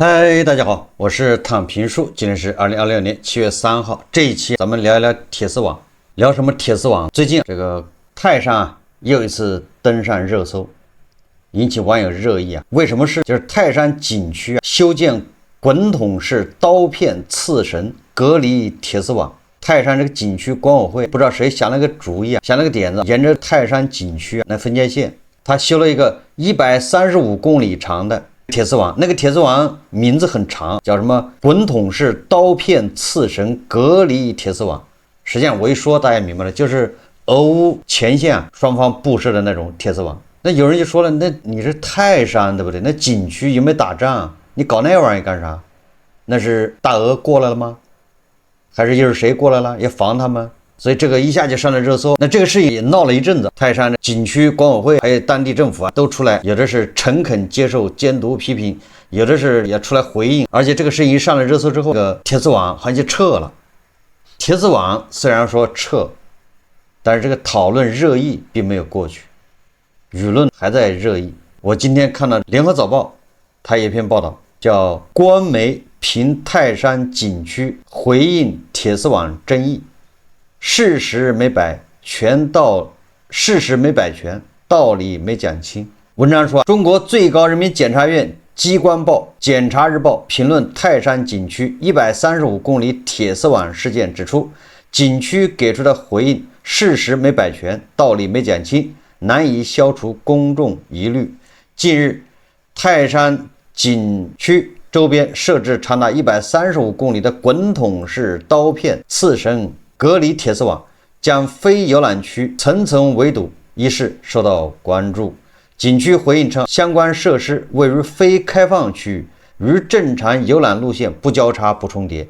嗨，大家好，我是躺平树，今天是2026年7月3号。这一期咱們聊一聊鐵絲網。聊什麼鐵絲網？最近這個泰山又一次登上熱搜，引起網友熱議啊。為什麼是？就是泰山景區修建滾筒式刀片刺繩隔離鐵絲網。泰山這個景區管委會不知道誰想了個主意啊，想了個點子，沿着泰山景區那分界線，他修了一個135公里長的鐵絲網。那個鐵絲網名字很長，叫什麼滾筒式刀片刺繩隔離鐵絲網。實際上我一說大家明白了，就是俄烏前線雙方布設的那種鐵絲網。那有人就說了，那你是泰山對不对？那景區有沒有打仗？你搞那玩意幹啥？那是大俄過來了嗎？還是又是誰过来了要防他們？所以這個一下就上了熱搜。那這個事也鬧了一陣子，泰山景區管委會還有當地政府都出來，有的是誠懇接受監督批評，有的是也出來回應。而且這个事情一上了熱搜之後，這個鐵絲網好像就撤了。鐵絲網雖然說撤，但是這個討論熱議並沒有過去，輿論還在熱議。我今天看到聯合早報它有一篇報道，叫官媒評泰山景區回應鐵絲網爭議，事實沒擺全，道理沒講清。文章說，中國最高人民檢察院機關報《檢察日報》評論泰山景區135公里鐵絲網事件，指出景區給出的回應事實沒擺全，道理沒講清，難以消除公眾疑慮。近日，泰山景區周邊設置長達135公里的滾筒式刀片刺繩隔離鐵絲網，將非遊覽區層層圍堵，一事受到關注。景區回應稱，相關設施位於非開放區域，與正常遊覽路線不交叉不重疊，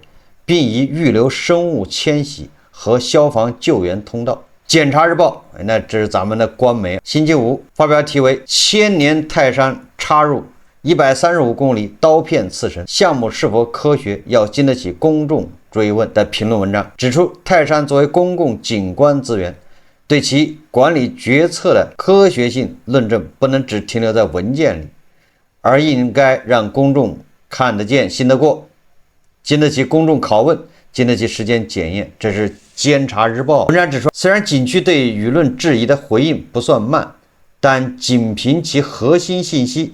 並已預留生物遷徙和消防救援通道。檢察日報，那這是咱們的官媒，星期五發表題為《千年泰山插入135公里刀片刺繩項目是否科學，要經得起公眾追問》的評論文章，指出泰山作為公共景觀資源，對其管理決策的科學性論證不能只停留在文件裡，而應該讓公眾看得見、信得過，經得起公眾拷問，經得起時間檢驗。這是監察日報文章指出，雖然景區對輿論質疑的回應不算慢，但僅憑其核心信息，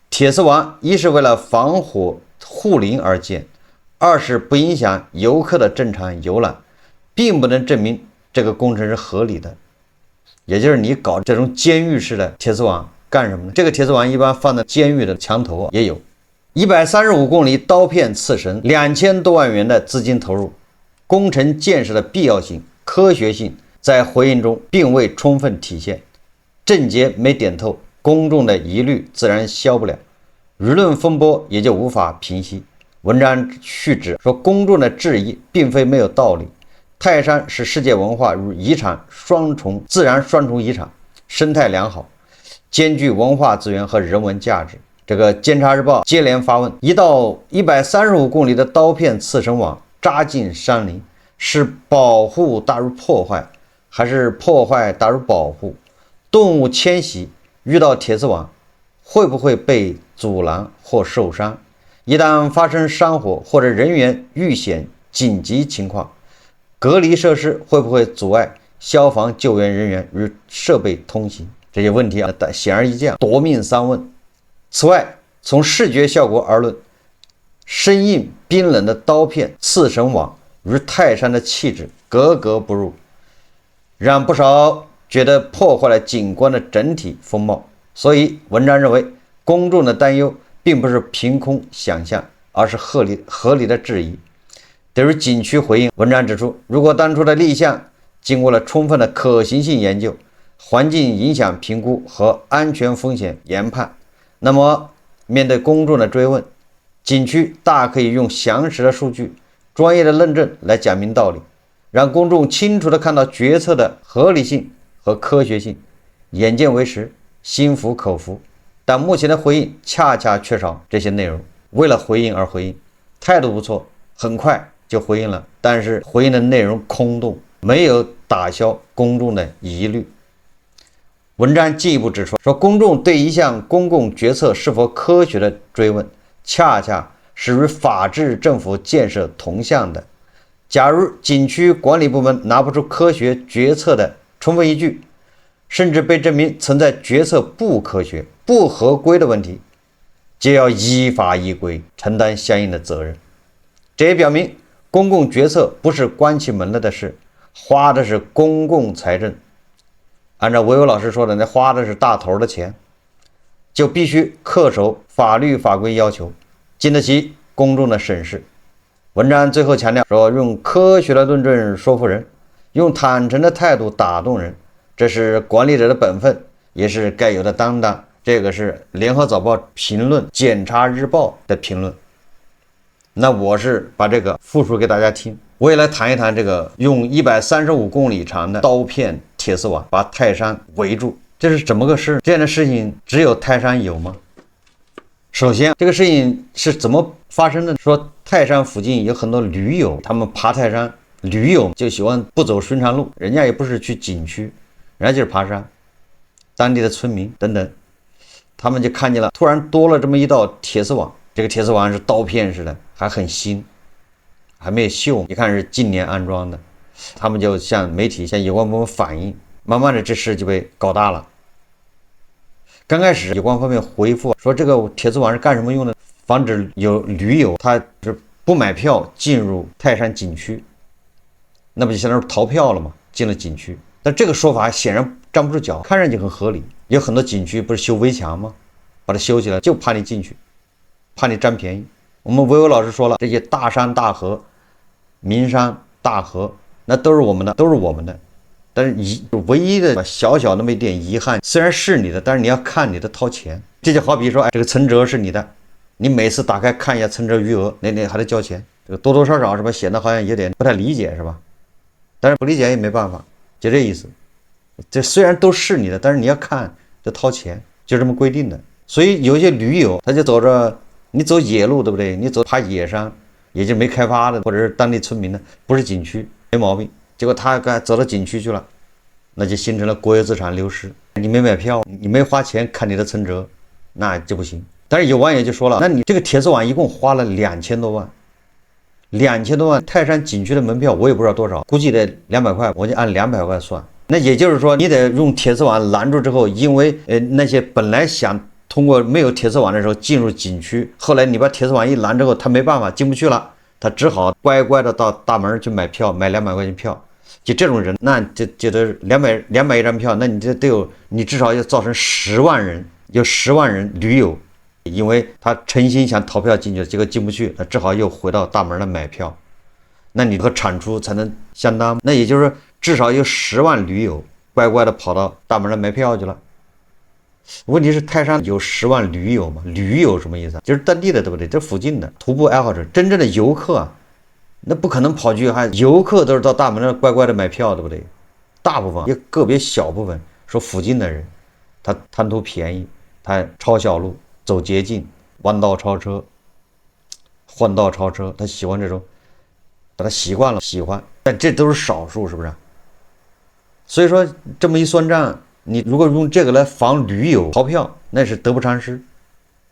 鐵絲網一是為了防火護林而建，二是不影響遊客的正常遊覽，並不能證明這個工程是合理的。也就是你搞這種監獄式的鐵絲網幹什麼呢？這個鐵絲網一般放在監獄的牆頭也有。135公里刀片刺繩，2000多萬元的資金投入，工程建設的必要性、科學性在回應中並未充分體現，症結沒點透，公眾的疑慮自然消不了，輿論風波也就無法平息。文章續指說，公眾的質疑並非沒有道理。泰山是世界文化與遺產自然雙重遺產，生態良好，兼具文化資源和人文價值。這個監察日報接連發問，一道135公里的刀片刺繩網扎進山林，是保護大於破壞，還是破壞大於保護？動物遷徙遇到鐵絲網會不會被阻攔或受傷？一旦發生山火或者人員遇險緊急情況，隔離設施會不會阻礙消防救援人員與設備通行？這些問題顯而易見，奪命三問。此外，從視覺效果而論，生硬冰冷的刀片刺繩網與泰山的氣質格格不入，讓不少覺得破壞了景觀的整體風貌。所以文章認為，公眾的擔憂並不是憑空想象，而是合理的質疑。對於景區回應，文章指出，如果當初的立項經過了充分的可行性研究、環境影響評估和安全風險研判，那麼面對公眾的追問，景區大可以用詳實的數據、專業的論證來講明道理，讓公眾清楚地看到決策的合理性和科學性。眼見為實，心服口服。但目前的回應恰恰缺少這些內容，為了回應而回應，態度不錯，很快就回應了，但是回應的內容空洞，沒有打消公眾的疑慮。文章進一步指出，公眾對一項公共決策是否科學的追問，恰恰是與法治政府建設同向的。假如景區管理部門拿不出科學決策的充分依據，甚至被證明存在決策不科學、不合規的問題，就要依法依規承擔相應的責任。這也表明公共決策不是關起門來的事，花的是公共財政。按照維維老師說的，那花的是大頭的錢，就必須恪守法律法規要求，經得起公眾的審視。文章最後強調說，用科學的論證說服人，用坦誠的態度打動人，這是管理者的本分，也是該有的擔當。這個是聯合早報評論檢察日報的評論。那我是把這個複述給大家聽。我也來談一談這個用135公里長的刀片鐵絲網把泰山圍住，這是怎麼個事？這樣的事情只有泰山有嗎？首先，這個事情是怎麼發生的？說泰山附近有很多驢友，他們爬泰山，驢友就喜歡不走寻常路，人家也不是去景区，人家就是爬山。當地的村民等等，他們就看見了，突然多了這麼一道鐵絲網，這個鐵絲網是刀片似的，還很新，還沒有鏽，一看是近年安裝的。他們就向媒體、向有關部门反映，慢慢的這事就被搞大了。剛開始有關方面回復說，這個鐵絲網是幹什麼用的？防止有驢友他是不買票進入泰山景區，那不就相當于逃票了嗎？進了景區。但這個說法顯然站不住腳，看上去很合理。有很多景區不是修圍牆嗎？把它修起來就怕你進去，怕你占便宜。我們维维老師說了，這些大山大河、名山大河，那都是我們的，都是我们的。但是唯一的小小那麼一點遺憾，雖然是你的，但是你要看你的掏錢。這就好比說，哎，這個存摺是你的，你每次打開看一下存摺餘額，那還得交錢。這個多多少少是吧，顯得好像有點不太理解，是吧？但是不理解也沒辦法，就這意思。這雖然都是你的，但是你要看得掏錢，就這麼規定的。所以有一些驢友他就走着，你走野路，對不對？你走爬野山，也就沒開發的，或者是當地村民的，不是景區，沒毛病。結果他走到景區去了，那就形成了國有資產流失。你沒買票，你沒花錢看你的存摺，那就不行。但是有網友就說了，那你這個鐵絲網一共花了2000多萬，2000多萬，泰山景區的門票我也不知道多少，估計得200塊，我就按200塊算。那也就是說，你得用鐵絲網攔住之後，因為那些本來想通過沒有鐵絲網的時候進入景區，後來你把鐵絲網一攔之後，他沒辦法進不去了，他只好乖乖的到大門去買票，買200塊錢票。就這種人，那就得200一張票，那你这得有，你至少要造成10萬人，有10萬人驢友，因為他誠心想逃票進去，結果進不去，他只好又回到大門來買票。那你和產出才能相當，那也就是至少有10萬驢友乖乖的跑到大門來買票去了。問題是泰山有10萬驢友嗎？驢友什麼意思？就是當地的，對不對？這附近的徒步愛好者，真正的遊客啊，那不可能跑去，還遊客都是到大門上乖乖的買票，对不对？大部分也个別小部分說附近的人，他貪圖便宜，他抄小路，走捷徑，彎道超車，換道超車，他喜歡這種，把他習慣了，喜歡，但這都是少數，是不是？所以說這麼一算賬，你如果用這個來防驢友逃票，那是得不償失，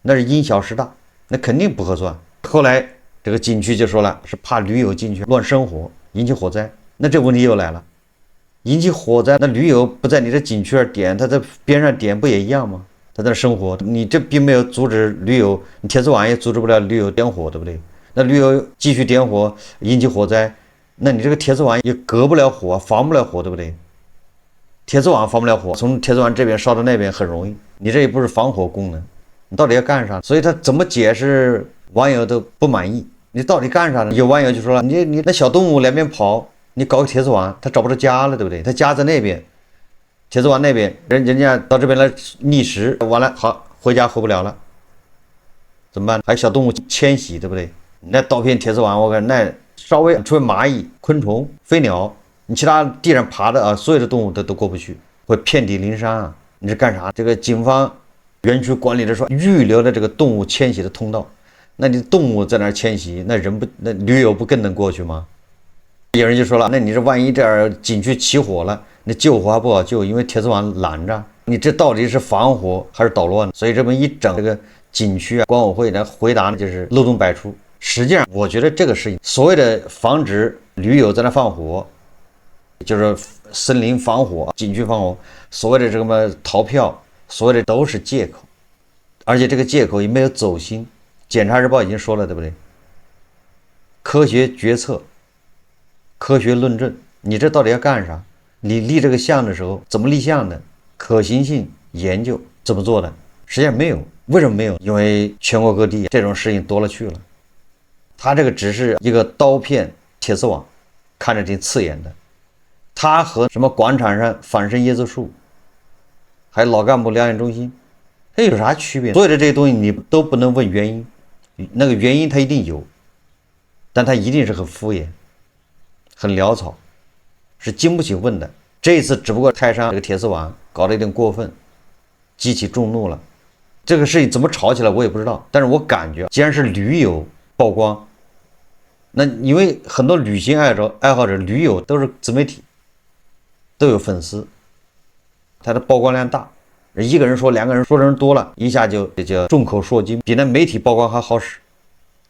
那是因小失大，那肯定不合算。後來這個景區就說了，是怕驢友進去亂生火，引起火災。那這問題又來了，引起火災，那驢友不在你的景區點，他在邊上點不也一樣嗎？他在那生火，你這並沒有阻止驢友，你鐵絲網也阻止不了驢友點火，對不對？那驢友繼續點火，引起火災，那你這個鐵絲網也隔不了火，防不了火，對不對？鐵絲網防不了火，從鐵絲網這邊燒到那邊很容易，你這也不是防火功能，你到底要幹啥？所以他怎麼解釋，網友都不滿意。你到底幹啥呢？有網友就說了，你那小動物兩邊跑，你搞個鐵絲網，它找不着家了，對不對？它家在那邊，鐵絲網那邊，人家到這邊來覓食，完了好回家回不了了，怎麼辦？還有小動物遷徙，對不對？那刀片鐵絲網，我看那稍微除了螞蟻、昆蟲、飛鳥，你其他地上爬的啊，所有的動物都過不去，會遍體鱗傷啊！你是幹啥？這個警方園區管理的說預留了這個動物遷徙的通道。那你動物在那兒遷徙，那人不，那驢友不更能過去嗎？有人就說了，那你這萬一這兒景區起火了，那救火還不好救，因為鐵絲網攔着。你這到底是防火還是搗亂？所以這麼一整，這個景區啊、管委會來回答呢，就是漏洞百出。實際上，我覺得这個事情，所謂的防止驴友在那放火，就是森林防火、景區防火，所謂的這個什麼逃票，所謂的都是借口，而且這個借口也沒有走心。檢察日報已經說了，對不對？科學決策、科學論證，你這到底要幹啥？你立這個項的時候怎麼立項的？可行性研究怎麼做的？實際上沒有。為什麼沒有？因為全國各地這種事情多了去了。他這個只是一個刀片鐵絲網，看着挺刺眼的。他和什麼廣場上反生椰子樹，還有老幹部療養中心，它有啥區別？所有的這些東西你都不能問原因，那個原因它一定有，但它一定是很敷衍、很潦草，是經不起問的。這一次只不過泰山這個鐵絲網搞得有點過分，激起眾怒了。這個事情怎麼吵起來我也不知道，但是我感覺既然是驴友曝光，那因為很多旅行爱好者驴友都是自媒體，都有粉絲，他的曝光量大，一個人說两個人說的人多了，一下就众口鑠金，比那媒体曝光還好使。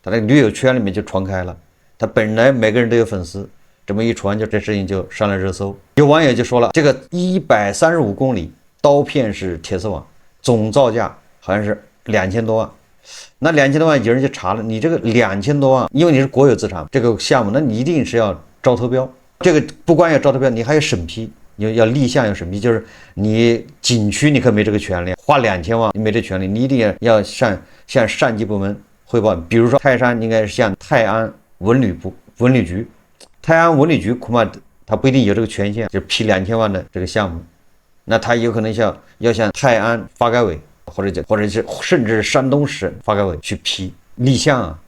他那个驴友圈裡面就傳開了，他本來每個人都有粉絲，這麼一傳，就這事情就上了熱搜。有網友就說了，這個135公里刀片式鐵絲網總造價好像是2000多萬，那2000多萬有人就查了，你這個2000多萬，因為你是國有資產，這個項目那你一定是要招投標，這個不光要招投標，你還要審批，要立項要審批，就是你景區你可沒這個權利，花2000萬你沒這權利，你一定要向上級部門匯報。比如說泰山應該是向泰安文旅局，泰安文旅局恐怕他不一定有這個權限，就批2000萬的這個項目，那他有可能要向泰安發改委。或者是甚至山東省發改委去批立項啊，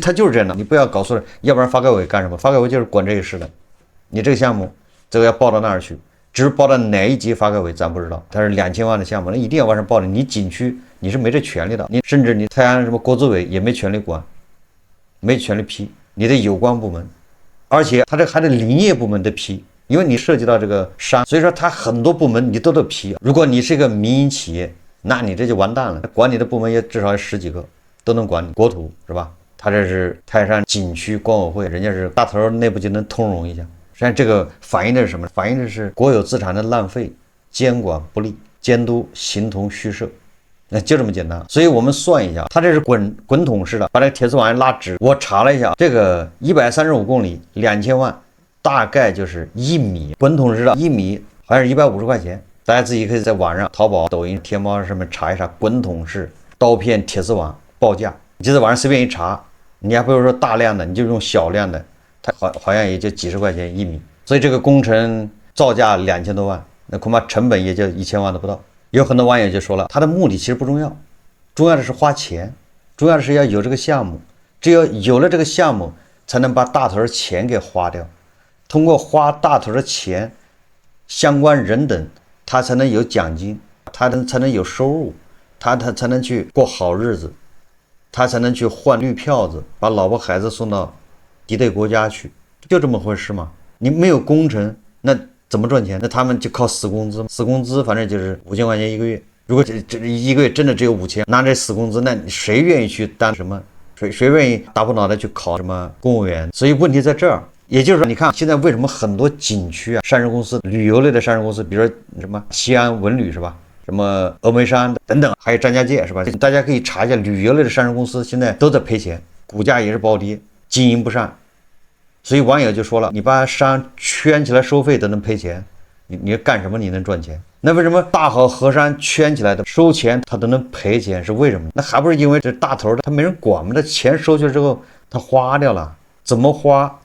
他就是這樣的，你不要搞錯了，要不然發改委幹什麼？發改委就是管這個事的。你這個項目這個要報到那兒去，至於報到哪一級發改委咱不知道，它是2000萬的項目，那一定要往上報的。你景區你是沒這權利的，你甚至你泰安什麼國資委也沒權利管，沒權利批，你的有關部門，而且他這還得林業部門的批。因為你涉及到這個山，所以說他很多部門你都得批。如果你是一個民營企業，那你這就完蛋了，管你的部門也至少有10幾個都能管你，國土是吧？他這是泰山景區管委會，人家是大頭內部就能通融一下。實際上這個反映的是什麼？反映的是國有資產的浪費，監管不力，監督形同虛設，那就這麼簡單。所以我們算一下，他這是滾筒式的，把這個鐵絲網一拉直。我查了一下，這個135公里2000萬，大概就是1米，滾筒式的1米好像是150塊錢。大家自己可以在網上淘寶、抖音、天貓上面查一查滾筒式刀片鐵絲網報價，你就在網上隨便一查，你還不是說大量的，你就用小量的，它好像也就幾十塊錢1米，所以這個工程造價2000多萬，那恐怕成本也就1000萬都不到。有很多網友就說了，它的目的其實不重要，重要的是花錢，重要的是要有這個項目，只有有了這個項目，才能把大頭的錢給花掉，通過花大頭的錢，相關人等。他才能有獎金，他才能有收入，他才能去過好日子，他才能去換綠票子，把老婆孩子送到敵對國家去，就這麼回事嘛。你沒有工程，那怎麼賺錢？那他們就靠死工資，死工資反正就是5000塊錢一個月。如果這一個月真的只有5000，拿這死工資，那誰願意去當什麼？誰願意打破腦袋去考什麼公務員？所以問題在這兒。也就是說，你看現在為什麼很多景區啊、上市公司、旅遊類的上市公司，比如說什麼西安文旅是吧？什麼峨眉山等等，還有張家界是吧？大家可以查一下，旅遊類的上市公司現在都在賠錢，股價也是暴跌，經營不善。所以網友就說了，你把山圈起來收費都能賠錢，你幹什麼你能賺錢？那為什麼大好河山圈起來的收錢他都能賠錢？是為什麼？那還不是因為這大頭的他沒人管嗎？這錢收去了之後他花掉了，怎麼花？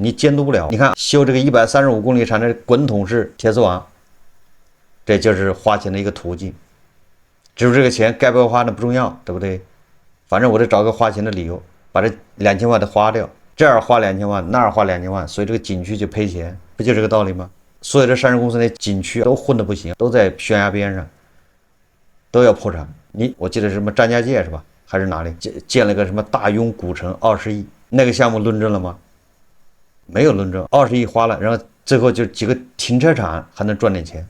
你監督不了。你看修這個135公里長的滾筒式鐵絲網，這就是花錢的一個途徑。至於這個錢該不該花那不重要，對不對？反正我得找個花錢的理由，把這2000萬的花掉，這兒花2000萬，那兒花2000萬，所以這個景區就賠錢，不就這個道理嗎？所有的上市公司那景區都混得不行，都在懸崖邊上，都要破產。我記得是什麼張家界是吧？還是哪裡建了個什麼大庸古城20億，那個項目論證了嗎？沒有論證，20億花了，然後最後就幾個停車場還能賺點錢，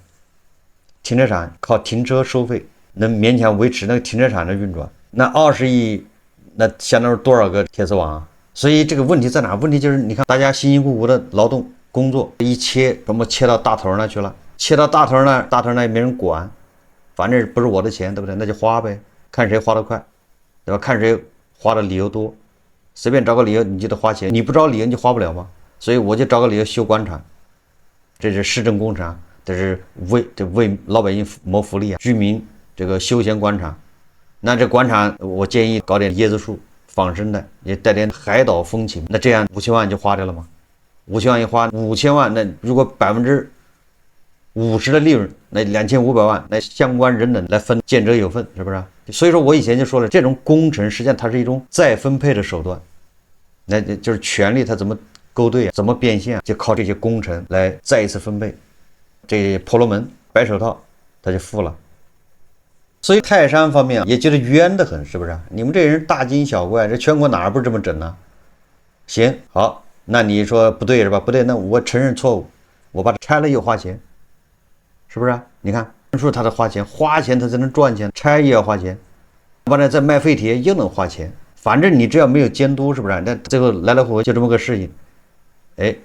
停車場靠停車收費能勉強維持那個停車場的運轉，那20億，那相當於多少個鐵絲網啊？所以這個問題在哪？問題就是你看大家辛辛苦苦的勞動工作一切，什麼切到大頭那去了，切到大頭那，大頭那也沒人管，反正不是我的錢，對不對？那就花唄，看誰花得快，對吧？看誰花的理由多，隨便找個理由你就得花錢，你不找理由你就花不了嗎？所以我就找個理由修官場，這是市政工程，這是為老百姓謀福利啊，居民這個休閒官場。那這官場我建議搞點椰子樹仿生的，也帶點海島風情，那這樣5000萬就花掉了嗎？5000萬一花5000萬，那如果50%的利潤，那2500萬，那相關人等來分，見者有份，是不是？所以說我以前就說了，這種工程實際上它是一種再分配的手段，那就是權力它怎麼勾兑啊，怎麼变現啊，就靠這些工程來再一次分配。這婆羅門白手套他就富了。所以泰山方面也覺得冤得很，是不是？你們这人大驚小怪，這全國哪兒不是這麼整呢？行，好，那你說不对是吧？不对，那我承認錯誤，我把它拆了又花錢，是不是？你看，說他得花錢，花錢他才能賺錢，拆也要花錢，完了再卖废鐵又能花錢，反正你只要沒有監督，是不是？那最後來来回回就這麼個事情，哎，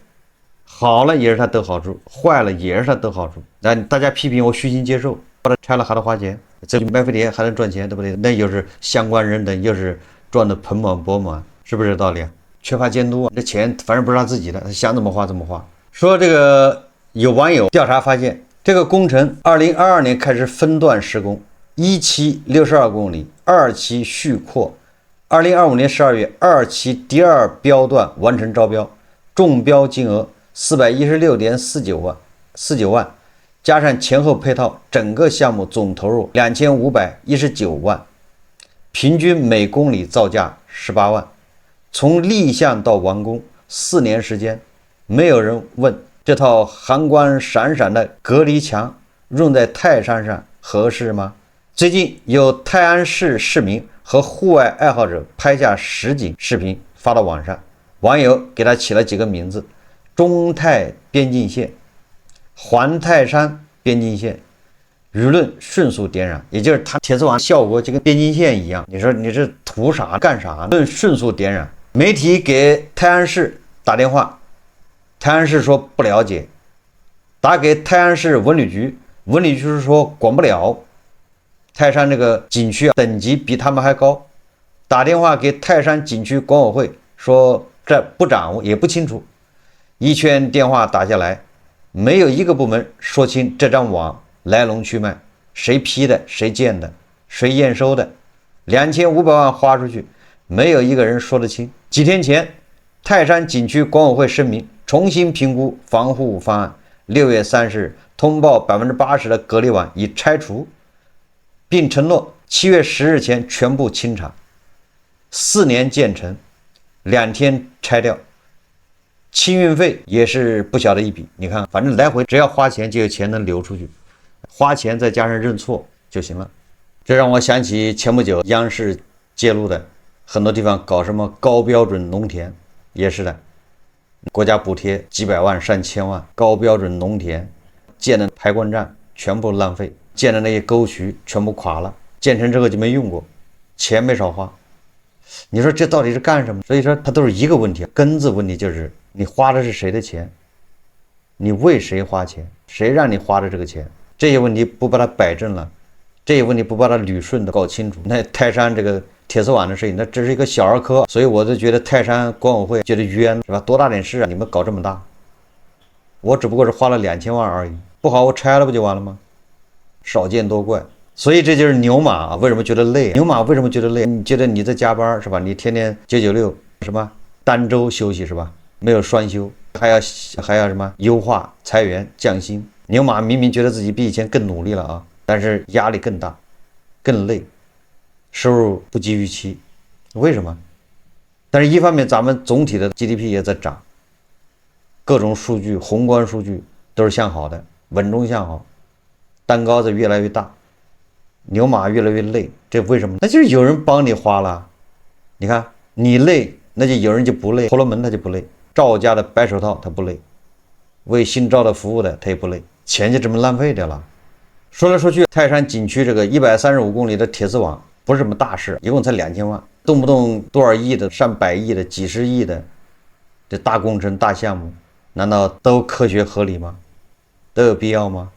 好了也是他得好處，壞了也是他得好處，那大家批評我虚心接受，把它拆了還得花錢。这卖废鐵還能賺錢，對不對？那又是相關人等，又是賺得盆滿缽滿，是不是這道理啊？缺乏監督，這錢反正不是他自己的，他想怎麼花怎麼花。說這個有網友調查發現，這個工程2022年開始分段施工，一期62公里，二期續擴，2025年12月2期第2標段完成招標，中標金額416.49萬。加上前後配套，整個項目總投入2519萬，平均每公里造價18萬。從立項到完工4年時間，沒有人問這套寒光閃閃的隔離牆用在泰山上合適嗎？最近有泰安市市民和戶外愛好者拍下實景視頻發到網上，網友給他起了幾個名字：中泰邊境線、環泰山邊境線，輿論迅速點燃，也就是它鐵絲網效果就跟邊境線一樣。你說你這圖啥幹啥？論迅速點燃，媒體給泰安市打電話，泰安市說不了解，打給泰安市文旅局，文旅局是說管不了，泰山這個景區等級比他們還高，打電話給泰山景區管委會，說這不掌握也不清楚，一圈電話打下來，沒有一個部門說清這張網來龍去脈，誰批的，誰建的，誰驗收的，2500萬花出去，沒有一個人說得清。幾天前，泰山景區管委會聲明重新評估防護方案，6月30日通報80%的隔離網已拆除，並承諾7月10日前全部清場。4年建成，2天拆掉。清運費也是不小的一筆，你看，反正來回只要花錢就有錢能流出去，花錢再加上認錯就行了。這讓我想起前不久央視揭露的很多地方搞什麼高標準農田，也是的，國家補貼幾百萬上千萬，高標準農田建的排灌站全部浪費，建的那些溝渠全部垮了，建成之後就沒用過，錢沒少花。你說這到底是幹什麼？所以說它都是一個問題，根子問題就是你花的是誰的錢，你為誰花錢，誰讓你花的這個錢，這些問題不把它擺正了，這些問題不把它捋順的搞清楚，那泰山這個鐵絲網的事情，那只是一個小兒科。所以我就覺得泰山管委會覺得冤，是吧？多大點事啊，你們搞這麼大，我只不過是花了2000萬而已，不好我拆了不就完了嗎？少見多怪。所以這就是牛馬為什麼覺得累？牛馬為什麼覺得累？你覺得你在加班是吧？你天天996什麼單周休息是吧？沒有雙休，還要什麼優化、裁員、降薪。牛馬明明覺得自己比以前更努力了啊，但是壓力更大，更累，收入不及預期。為什麼？但是一方面咱們總體的 GDP 也在漲，各種數据宏觀數據都是向好的，穩中向好，蛋糕子越來越大，牛馬越來越累。這為什麼？那就是有人幫你花了。你看你累，那就有人就不累，婆羅門他就不累，趙家的白手套他不累，為新招的服務的他也不累，錢就這麼浪費掉了。說來說去，泰山景區这個135公里的鐵絲網不是什麼大事，一共才2000萬，动不動多少億的、上百億的、幾十億的这大工程、大項目，難道都科學合理嗎？都有必要嗎？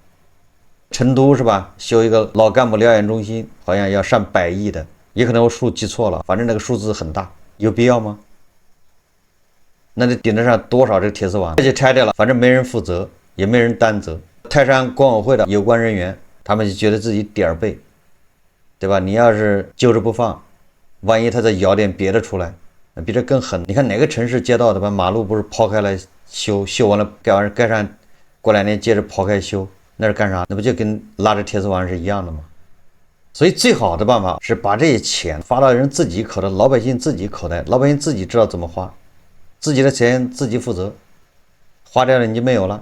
成都是吧？修一個老幹部療養中心，好像要上百億的，也可能我数記錯了，反正那個數字很大，有必要嗎？那得頂得上多少這個鐵絲網？而且拆掉了，反正沒人負責，也沒人擔責。泰山管委會的有關人員，他們就覺得自己點兒背，對吧？你要是揪着不放，萬一他再咬點別的出來，那比这更狠。你看哪個城市街道的把馬路不是刨開來修，修完了蓋上，過2年接着刨開修，那是幹啥？那不就跟拉着鐵絲網是一樣的嗎？所以最好的辦法是把这些錢發到人自己口袋，老百姓自己口袋，老百姓自己知道怎麼花，自己的錢自己負責，花掉了你就沒有了。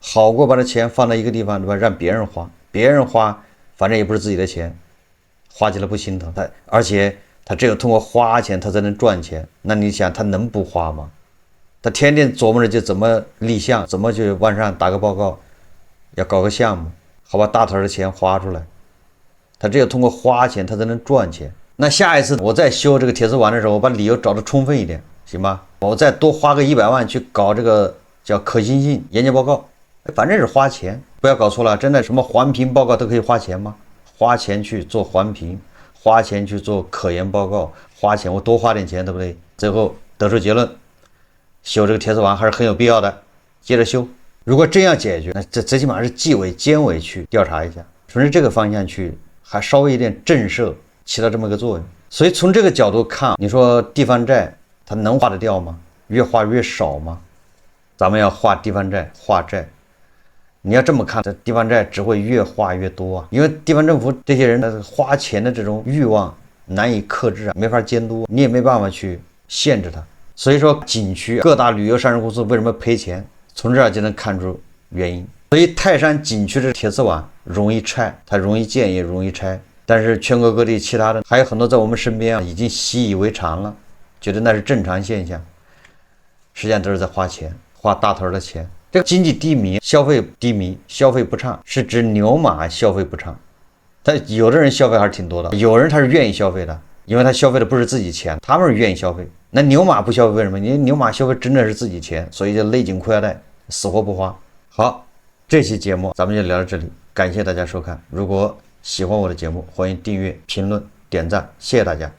好過把这錢放到一個地方，對吧？讓別人花，別人花，反正也不是自己的錢，花起來不心疼。而且他只有通過花錢，他才能賺錢。那你想，他能不花嗎？他天天琢磨着就怎麼立項，怎麼去往上打個報告，要搞個項目，好把大頭的錢花出來。他只有通過花錢，他才能賺錢。那下一次我再修這個鐵絲網的時候，我把理由找得充分一點，行吧？我再多花個100萬去搞這個叫可行性研究報告。反正是花錢，不要搞錯了。真的什麼環評報告都可以花錢嗎？花錢去做環評，花錢去做科研報告，花錢我多花點錢，對不對？最後得出結論，修這個鐵絲網還是很有必要的，接着修。如果真要解決，那最起碼是紀委監委去調查一下，順着這個方向去，還稍微一點震懾，起到這麼個作用。所以從這個角度看，你說地方債它能花得掉嗎？越花越少嗎？咱們要劃地方債，劃債。你要這麼看，這地方債只會越花越多啊！因為地方政府這些人的花錢的這種慾望難以克制啊，沒法監督，你也沒辦法去限制它。所以說，景區各大旅遊上市公司為什麼賠錢，從這兒就能看出原因。所以泰山景區的鐵絲網容易拆，它容易建也容易拆，但是全國各地其他的還有很多在我們身邊啊，已經習以為常了，覺得那是正常現象，實際上都是在花錢，花大頭的錢。這個經濟低迷，消費低迷，消費不暢，是指牛馬消費不暢。但有的人消費還是挺多的，有人他是願意消費的，因為他消費的不是自己錢，他們是願意消費。那牛馬不消費，為什麼？因為牛馬消費真的是自己錢，所以就勒緊褲腰帶，死活不花。好，這期節目咱們就聊到這裡，感謝大家收看。如果喜歡我的節目，歡迎訂閱、評論、點讚，謝謝大家。